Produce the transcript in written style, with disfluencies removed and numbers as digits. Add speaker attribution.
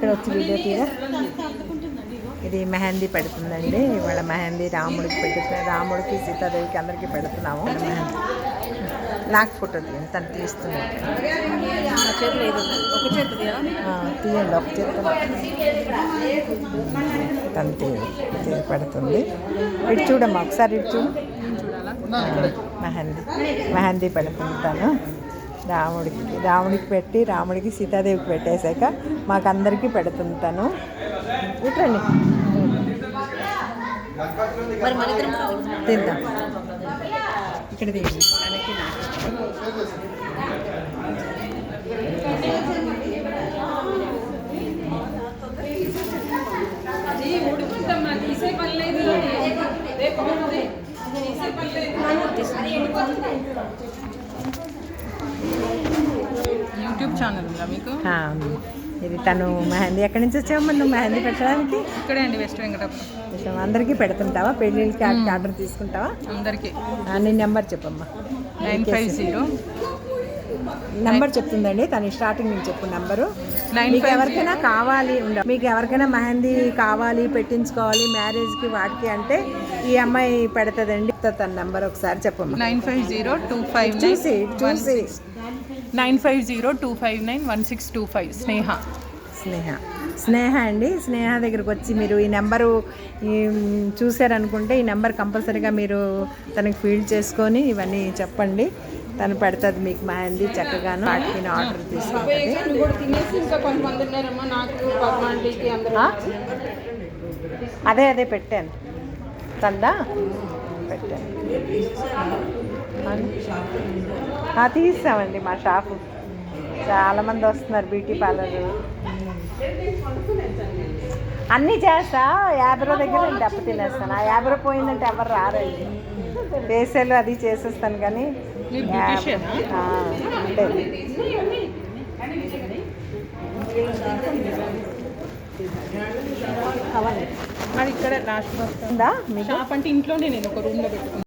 Speaker 1: ఇక్కడ వచ్చి వీడియో తీరా. ఇది మెహందీ పెడుతుందండి. ఇవాళ మెహందీ రాముడికి పెడుతున్నాం, రాముడికి సీతాదేవికి అందరికీ పెడుతున్నాము. నాకు ఫోటో తీయండి, తను తీస్తున్నాడు. తీయండి ఒక చేతితో, తను పెడుతుంది. ఇటు చూడమ్మా ఒకసారి, ఇటు చూడు. మెహందీ పెడుతుంది తను రాముడికి పెట్టి, రాముడికి సీతాదేవికి పెట్టేశాక మాకందరికీ పెడుతుంది తను. ఇట్రండి తిందాం. ఇక్కడ తీయండి.
Speaker 2: యూట్యూబ్ ఛానల్ ఉందా మీకు?
Speaker 1: ఇది తను మెహందీ. ఎక్కడి నుంచి వచ్చావమ్మా నువ్వు మెహందీ పెట్టడానికి?
Speaker 2: ఇక్కడే అండి, వెస్ట్ వెంకటాపురం.
Speaker 1: అందరికీ పెడుతుంటావా? పెళ్ళిళ్ళకి ఆర్డర్ తీసుకుంటావా?
Speaker 2: అందరికీ.
Speaker 1: నీ నెంబర్ చెప్పమ్మా.
Speaker 2: 950
Speaker 1: నెంబర్ చెప్తుందండి తను, స్టార్టింగ్ నుంచి చెప్పు నెంబరు. మీకు ఎవరికైనా కావాలి, మీకు ఎవరికైనా మెహందీ కావాలి, పెట్టించుకోవాలి మ్యారేజ్కి వాటికి అంటే ఈ అమ్మాయి పెడుతుందండి. తన నెంబర్ ఒకసారి చెప్పమ్మా.
Speaker 2: 950-259-1625.
Speaker 1: స్నేహ అండి. స్నేహ దగ్గరకు వచ్చి మీరు ఈ నెంబరు చూసారనుకుంటే ఈ నెంబర్ కంపల్సరీగా మీరు తనకి ఫీల్డ్ చేసుకొని ఇవన్నీ చెప్పండి. తను పెడుతుంది మీకు మెహందీ చక్కగాను. వాటికి ఆర్డర్ తీసుకుంటుంది. అదే పెట్టాను తందా పెట్టాను. తీసామండి. మా షాపు చాలామంది వస్తున్నారు. బ్యూటీ పార్లర్ అన్నీ చేస్తా. 50 రూపాయల దగ్గర నేను దెబ్బ తినేస్తాను. ఆ 50 రూపాయలు పోయిందంటే ఎవరు రారండి. ఫేషియల్ అది చేసేస్తాను కానీ అంటే
Speaker 2: అది ఇక్కడ లాస్ట్ బస్ ఉందా? మీ షాప్ అంటే ఇంట్లోనే నేను ఒక రూమ్లో పెట్టుకున్నాను.